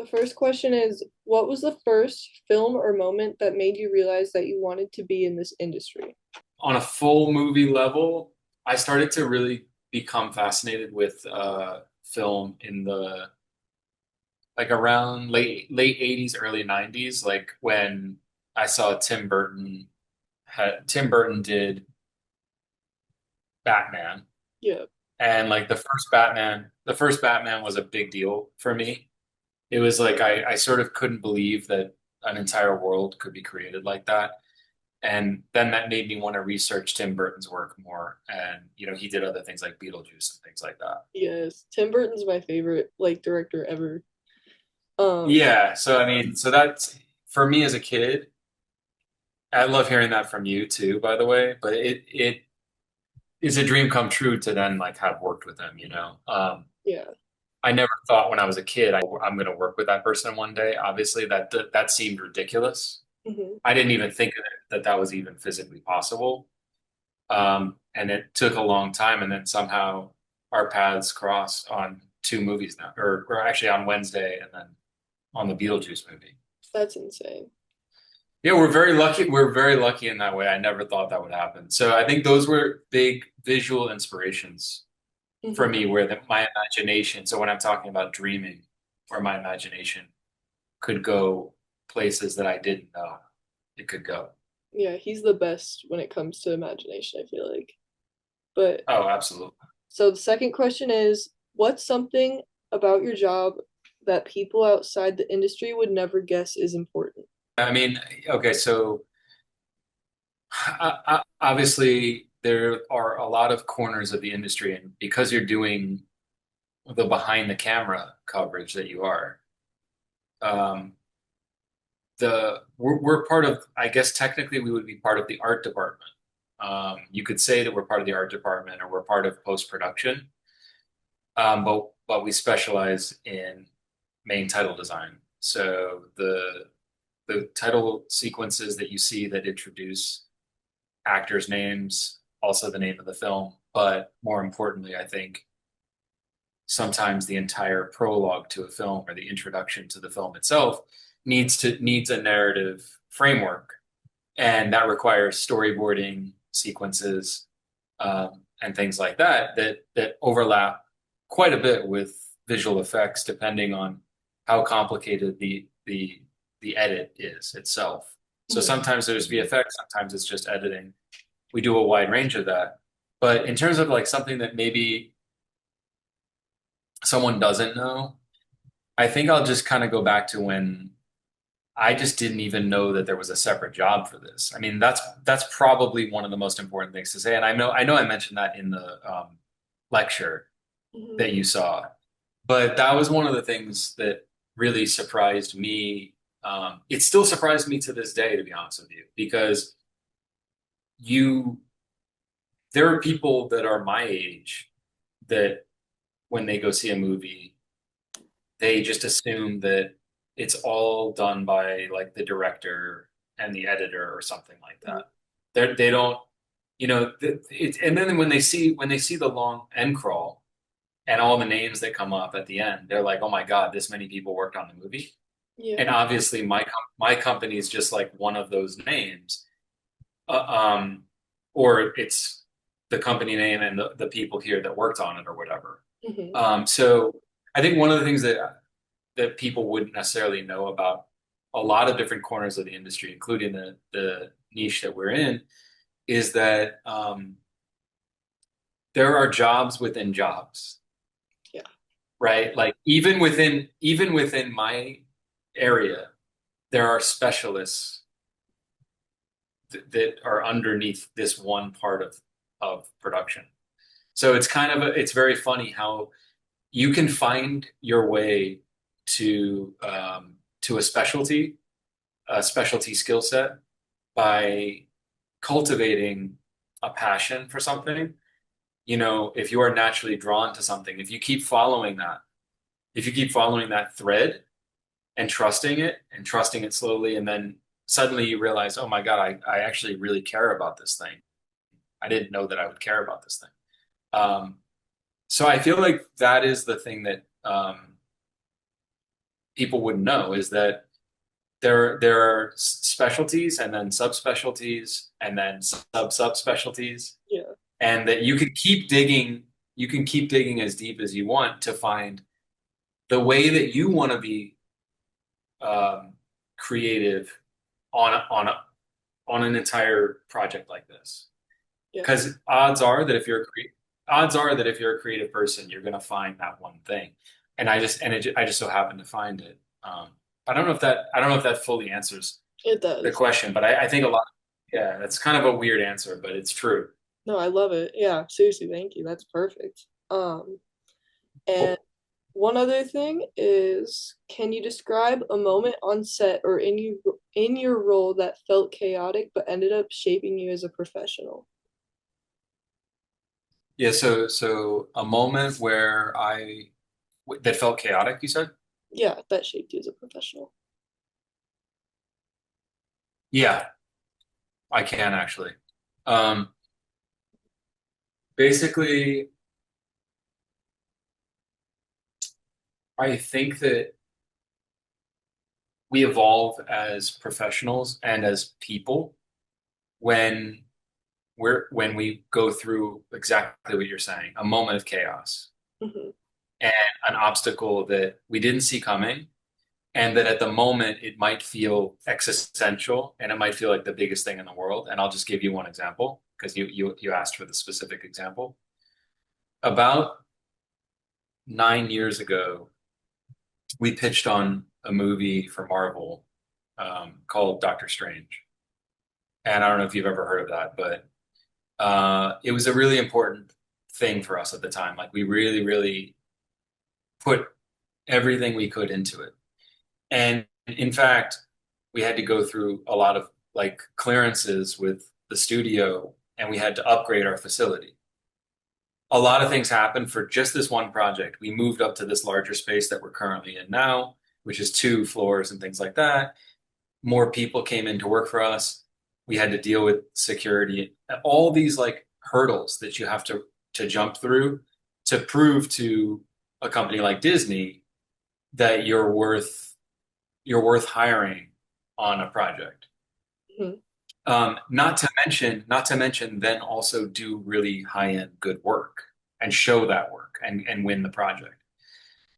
The first question is, what was the first film or moment that made you realize that you wanted to be in this industry? On a full movie level, I started to really become fascinated with film in the like around late 80s, early 90s, like when I saw Tim Burton did Batman, Yeah, and like the first Batman was a big deal for me. It was like I sort of couldn't believe that an entire world could be created like that. And then that made me want to research Tim Burton's work more. And, he did other things like Beetlejuice and things like that. yes. Tim Burton's my favorite director ever. Um, Yeah. So, I mean, so that's for me as a kid, I love hearing that from you too, by the way, but it is a dream come true to then like have worked with him. yeah. I never thought when I was a kid, I'm going to work with that person one day. Obviously that seemed ridiculous. Hmm. I didn't even think of it, that was even physically possible. And it took a long time, and then somehow our paths crossed on two movies now, or actually on Wednesday, and then on the Beetlejuice movie. That's insane. Yeah, we're very lucky. We're very lucky in that way. I never thought that would happen. So I think those were big visual inspirations for Hmm. me, where my imagination. So when I'm talking about dreaming, where my imagination could go places that I didn't know it could go. Yeah, he's the best when it comes to imagination, I feel like. But Oh, absolutely. so the second question is, what's something about your job that people outside the industry would never guess is important? I mean, okay, so obviously, there are a lot of corners of the industry, and because you're doing the behind the camera coverage that you are, um, we're part of, I guess technically we would be part of the art department. You could say that we're part of the art department or we're part of post production, but we specialize in main title design. So the title sequences that you see that introduce actors' names, also the name of the film, but more importantly, I think sometimes the entire prologue to a film or the introduction to the film itself needs a narrative framework, and that requires storyboarding sequences and things like that overlap quite a bit with visual effects, depending on how complicated the edit is itself. So Mhm. sometimes there's VFX, sometimes it's just editing. We do a wide range of that. But in terms of like something that maybe someone doesn't know, I think I'll just kind of go back to when I just didn't even know that there was a separate job for this. I mean, that's probably one of the most important things to say. And I know I mentioned that in the lecture Mhm. that you saw, but that was one of the things that really surprised me. It still surprised me to this day, to be honest with you, because you there are people that are my age that when they go see a movie, they just assume that it's all done by like the director and the editor or something like Mhm. that. They don't, and then when they see the long end crawl and all the names that come up at the end, they're like, oh my God, this many people worked on the movie. And Yeah. obviously my company is just like one of those names. Uh, um, or it's the company name and the people here that worked on it or whatever. Hmm. So I think one of the things that people wouldn't necessarily know about a lot of different corners of the industry, including the niche that we're in, is that there are jobs within jobs, Yeah. right? Like even within my area, there are specialists that are underneath this one part of production. So it's very funny how you can find your way to a specialty skill set by cultivating a passion for something. If you are naturally drawn to something, if you keep following that thread and trusting it slowly, and then suddenly you realize, oh my God, I actually really care about this thing. I didn't know that I would care about this thing. Um, so I feel like that is the thing that people wouldn't know is that there are specialties and then subspecialties and then subspecialties, Yeah. and that you can keep digging as deep as you want to find the way that you want to be um, creative on on an entire project like this. Yeah. Because odds are that if you're a creative person, you're going to find that one thing. And I just so happen to find it. I don't know if that fully answers It the does. question, but I think a lot. Yeah, that's kind of a weird answer, but it's true. No, I love it. Yeah, seriously, thank you. That's perfect. And one other thing is, can you describe a moment on set or in your role that felt chaotic but ended up shaping you as a professional? Yeah, so a moment where that felt chaotic, you said? Yeah, that shaped you as a professional. Yeah, I can actually. Um, Basically, I think that we evolve as professionals and as people when when we go through exactly what you're saying, a moment of chaos Hmm. and an obstacle that we didn't see coming, and that at the moment it might feel existential and it might feel like the biggest thing in the world. And I'll just give you one example because you asked for the specific example. About 9 years ago, we pitched on a movie for Marvel called Doctor Strange. And I don't know if you've ever heard of that, but it was a really important thing for us at the time. Like we really, really put everything we could into it. And in fact, we had to go through a lot of like clearances with the studio and we had to upgrade our facility. A lot of things happened for just this one project. We moved up to this larger space that we're currently in now, which is 2 floors and things like that. More people came in to work for us. We had to deal with security, all these like hurdles that you have to jump through to prove to a company like Disney that you're worth hiring on a project. Hmm. Not to mention, then also do really high-end good work and show that work and win the project.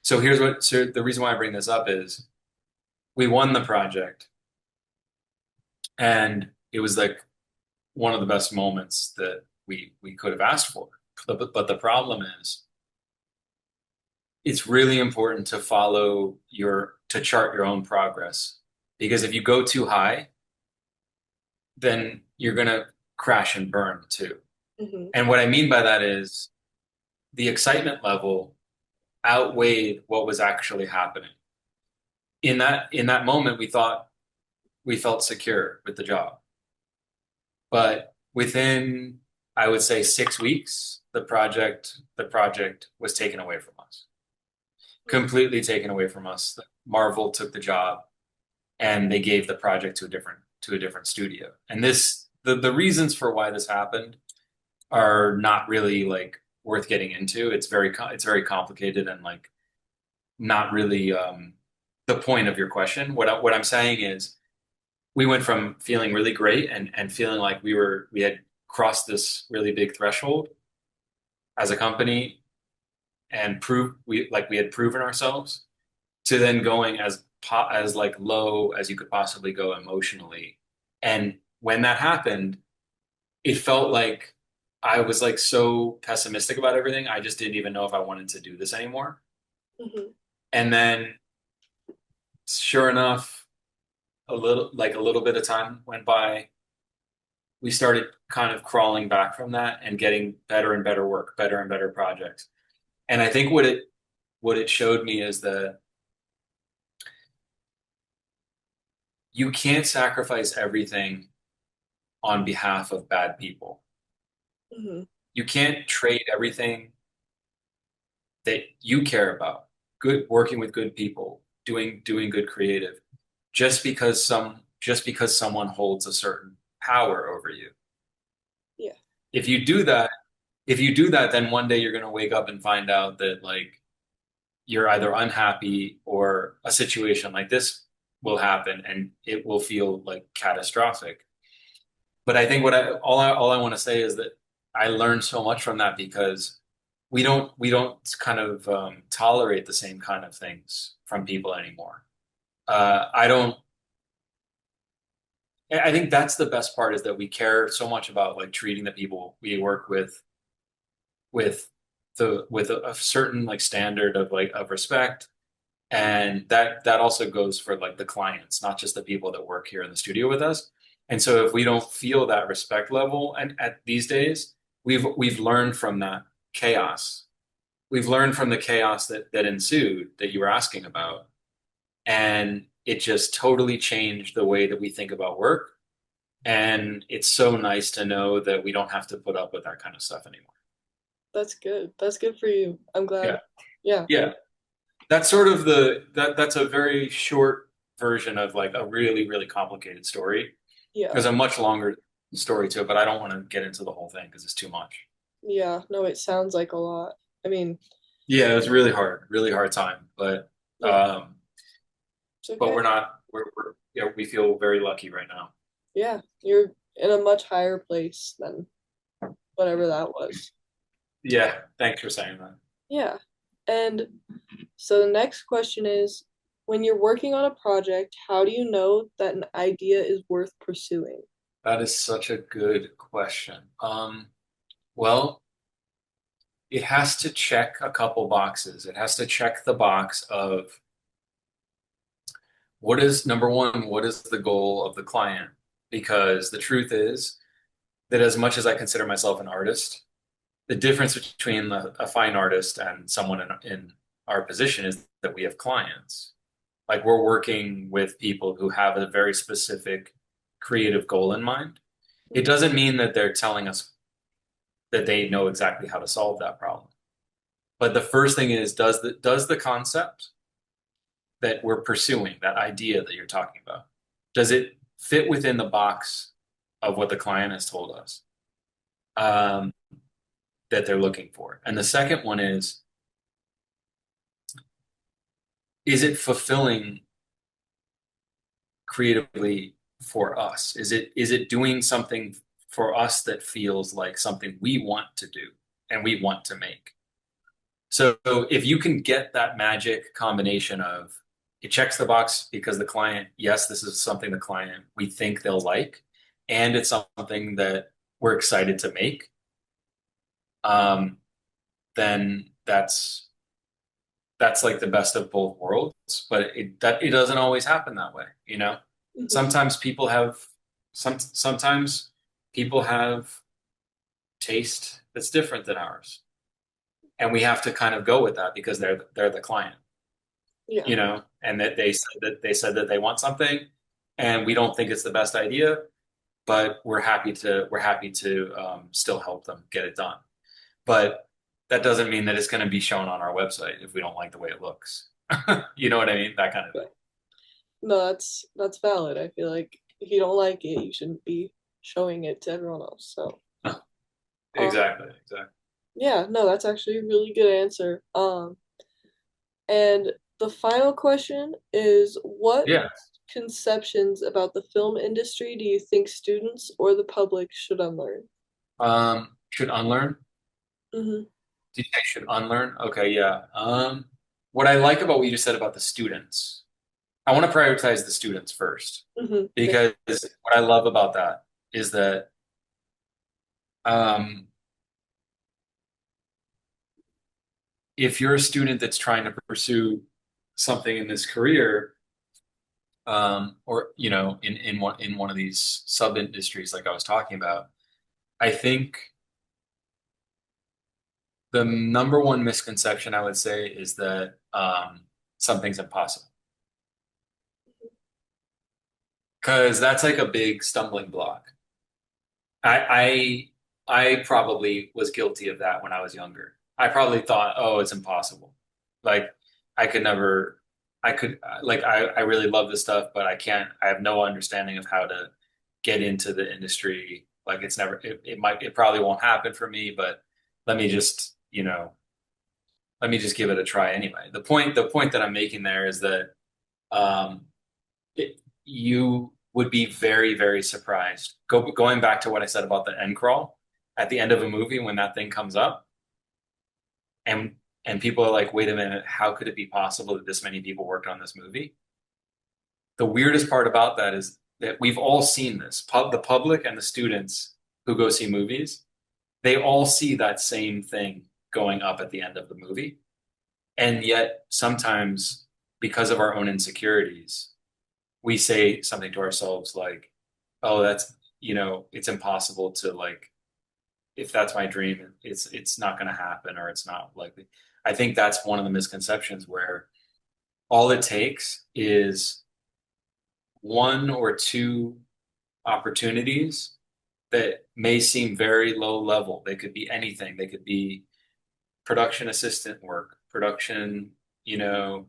So the reason why I bring this up is we won the project and it was like one of the best moments that we could have asked for. But the problem is it's really important to to chart your own progress because if you go too high, then you're gonna crash and burn too. Hmm. And what I mean by that is the excitement level outweighed what was actually happening. In that moment, we felt secure with the job. But within, I would say 6 weeks, the project was taken away from us. Completely taken away from us. Marvel took the job and they gave the project to a different studio. And the reasons for why this happened are not really like worth getting into. It's very complicated and like not really the point of your question. What I'm saying is we went from feeling really great and feeling like we had crossed this really big threshold as a company and we had proven ourselves to then going as like low as you could possibly go emotionally. And when that happened, it felt like I was like so pessimistic about everything. I just didn't even know if I wanted to do this anymore. Hmm. And then sure enough, a little bit of time went by. We started kind of crawling back from that and getting better and better work, better and better projects. And I think what it showed me is that you can't sacrifice everything on behalf of bad people. Hmm. You can't trade everything that you care about, good working with good people, doing good creative, just because someone holds a certain power over you. Yeah. If you do that, if you do that, then one day you're going to wake up and find out that like you're either unhappy or a situation like this will happen and it will feel like catastrophic. But I think all I want to say is that I learned so much from that because we don't kind of tolerate the same kind of things from people anymore. I don't. I think that's the best part is that we care so much about like treating the people we work with with a certain like standard of like of respect, and that also goes for like the clients, not just the people that work here in the studio with us. And so if we don't feel that respect level and at these days, we've learned from that chaos. We've learned from the chaos that ensued that you were asking about. And it just totally changed the way that we think about work. And it's so nice to know that we don't have to put up with that kind of stuff anymore. That's good. That's good for you. I'm glad. Yeah. Yeah. Yeah. That's sort of that's a very short version of like a really, really complicated story. Yeah. There's a much longer story to it, but I don't want to get into the whole thing because it's too much. Yeah. No, it sounds like a lot. I mean, Yeah, it was really hard time, yeah, it's but okay. we're not we're yeah, we feel very lucky right now. Yeah. You're in a much higher place than whatever that was. Yeah, thanks for saying that. Yeah. And so the next question is, when you're working on a project, how do you know that an idea is worth pursuing? That is such a good question. Well, it has to check a couple boxes. It has to check the box of what is number one, what is the goal of the client? Because the truth is that as much as I consider myself an artist, the difference between a fine artist and someone in our position is that we have clients. Like we're working with people who have a very specific creative goal in mind. It doesn't mean that they're telling us that they know exactly how to solve that problem. But the first thing is, does the concept that we're pursuing, that idea that you're talking about, does it fit within the box of what the client has told us um, that they're looking for? And the second one is it fulfilling creatively for us? Is it doing something for us that feels like something we want to do and we want to make? So if you can get that magic combination of it checks the box because the client, yes, this is something the client we think they'll like, and it's something that we're excited to make, um, then that's like the best of both worlds. But it doesn't always happen that way, you know? Mhm. Sometimes people have sometimes people have taste that's different than ours. And we have to kind of go with that because they're the client. Yeah. You know, and that they said that they want something, and we don't think it's the best idea, but we're happy to still help them get it done. But that doesn't mean that it's going to be shown on our website if we don't like the way it looks. You know what I mean? That kind of Yeah. thing. No, that's valid. I feel like if you don't like it, you shouldn't be showing it to everyone else. So, um, Exactly, exactly. yeah, no, that's actually a really good answer. And the final question is, what Yeah. misconceptions about the film industry do you think students or the public should unlearn? Should unlearn. Mm-hmm. Did you say should unlearn? Okay, yeah. What I like about what you just said about the students, I want to prioritize the students first Mm-hmm. because what I love about that is that um, if you're a student that's trying to pursue something in this career, or in one of these sub industries like I was talking about, I think the number one misconception I would say is that something's impossible because that's like a big stumbling block. I I probably was guilty of that when I was younger. I probably thought, oh, it's impossible. Like I could never, I could like I really love this stuff, but I have no understanding of how to get into the industry. Like it's never, it probably won't happen for me, but let me just, let me just give it a try anyway. The point that I'm making there is that um, you would be very, very surprised. Going back to what I said about the end crawl at the end of a movie when that thing comes up, and people are like, "Wait a minute, how could it be possible that this many people worked on this movie?" The weirdest part about that is that we've all seen this. The public and the students who go see movies, they all see that same thing going up at the end of the movie. And yet, sometimes, because of our own insecurities, we say something to ourselves like, "Oh, that's, it's impossible to like, if that's my dream, it's not going to happen or it's not likely." I think that's one of the misconceptions where all it takes is one or two opportunities that may seem very low level. They could be anything. They could be production assistant work, production, you know,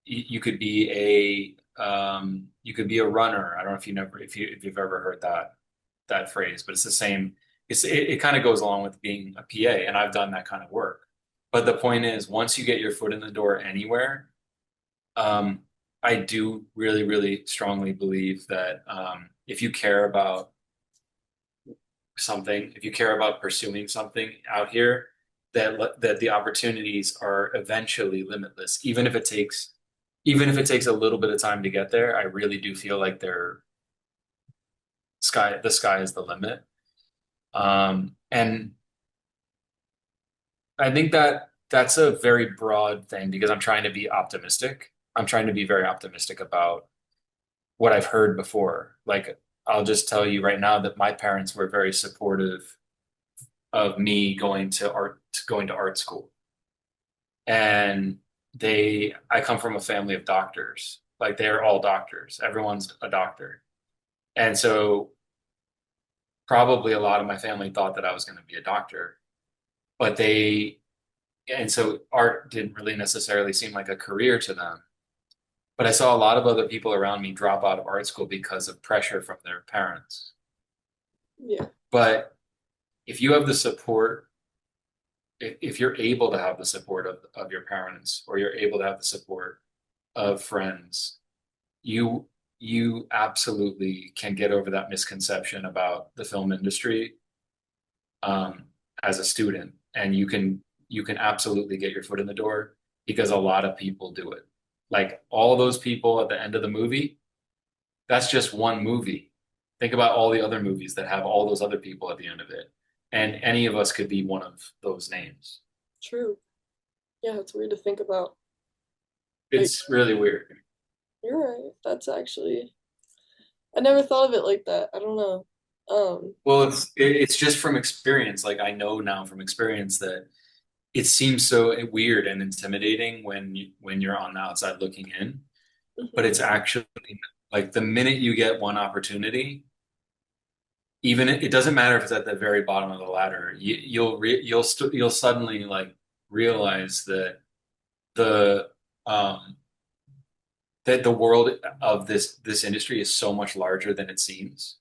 you could be you could be a runner. I don't know if you've ever heard that phrase, but it's the same. It kind of goes along with being a PA, and I've done that kind of work. But the point is, once you get your foot in the door anywhere, um, I do really, really strongly believe that if you care about something, if you care about pursuing something out here, that the opportunities are eventually limitless, even if it takes a little bit of time to get there. I really do feel like the sky is the limit. And I think that that's a very broad thing because I'm trying to be optimistic. I'm trying to be very optimistic about what I've heard before. Like, I'll just tell you right now that my parents were very supportive of me going to art school. And I come from a family of doctors. Like, they're all doctors. Everyone's a doctor. And so probably a lot of my family thought that I was going to be a doctor, but and so art didn't really necessarily seem like a career to them. But I saw a lot of other people around me drop out of art school because of pressure from their parents. Yeah, But if you have the support, if you're able to have the support of your parents, or you're able to have the support of friends, you you absolutely can get over that misconception about the film industry um, as a student, and you can absolutely get your foot in the door because a lot of people do it. Like, all those people at the end of the movie, that's just one movie. Think about all the other movies that have all those other people at the end of it. And any of us could be one of those names. true. Yeah, it's weird to think about. But It's really weird. you're right. That's actually, I never thought of it like that. I don't know. Well, it's just from experience. Like, I know now from experience that it seems so weird and intimidating when you're on the outside looking in, but mhm. it's actually like the minute you get one opportunity, even it doesn't matter if it's at the very bottom of the ladder, you'll suddenly like realize the um that the world of this industry is so much larger than it seems.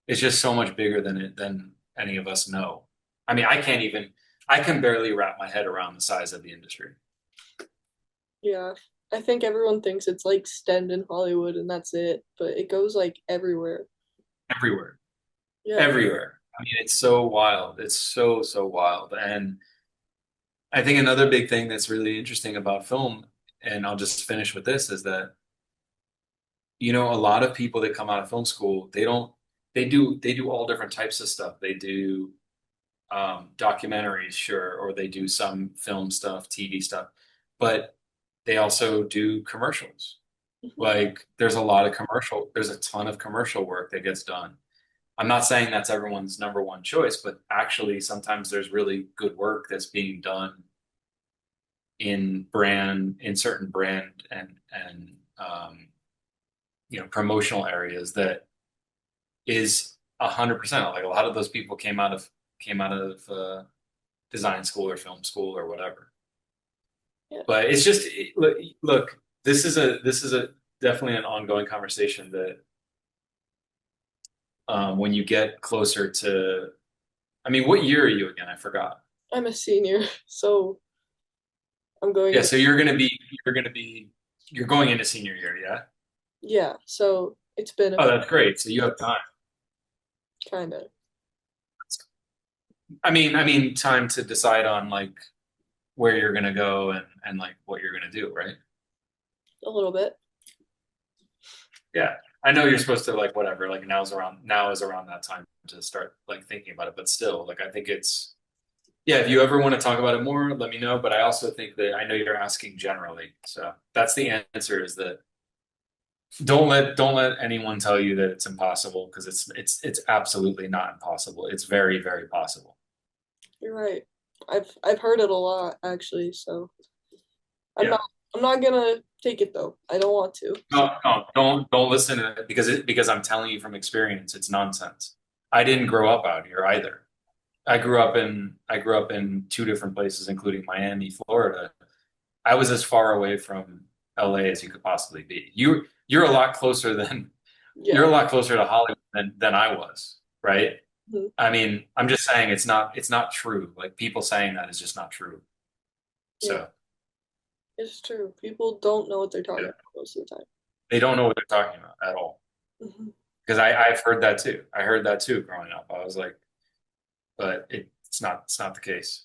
It's just so much bigger than any of us know. I mean, I can barely wrap my head around the size of the industry Yeah, I think everyone thinks it's like STEM in Hollywood and that's it, but it goes like everywhere. everywhere, Yeah. everywhere. I mean, it's so wild. It's so wild. And I think another big thing that's really interesting about film, and I'll just finish with this, is that, a lot of people that come out of film school, they do all different types of stuff. They do documentaries, sure, or they do some film stuff, TV stuff, but they also do commercials. Mhm. Like, there's a ton of commercial work that gets done. I'm not saying that's everyone's number one choice, but actually sometimes there's really good work that's being done in certain brand and promotional areas that is 100%. Like, a lot of those people came out of design school or film school or whatever. Yeah. But it's just look, this is a definitely an ongoing conversation that when you get closer to, I mean, what year are you again? I forgot. I'm a senior, so I'm going Yeah, in. so you're gonna be you're going into senior year, yeah? Yeah, so it's been a Oh, that's great. So you have time. kind of I mean time to decide on like where you're gonna go and like what you're gonna do, right? a little bit. Yeah. I know you're supposed to like whatever, like now is around that time to start like thinking about it, but still, like I think it's yeah, if you ever want to talk about it more, let me know. But I also think that I know you're asking generally. So that's the answer is that don't let anyone tell you that it's impossible because it's absolutely not impossible. It's very, very possible. You're right. I've heard it a lot actually, so I'm Yeah. not I'm not gonna take it though. I don't want to. No, no, don't listen to it because I'm telling you from experience, it's nonsense. I didn't grow up out here either. I grew up in two different places, including Miami, Florida. I was as far away from LA as you could possibly be. You're a lot closer than you're Yeah. a lot closer to Hollywood than I was, right? Mhm. I mean, I'm just saying it's not true. Like people saying that is just not true. Yeah, So it's true. People don't know what they're talking yeah, about most of the time. they don't know what they're talking about at all. Hmm. Because I've heard that too. I heard that too growing up. I was like, but it's not the case.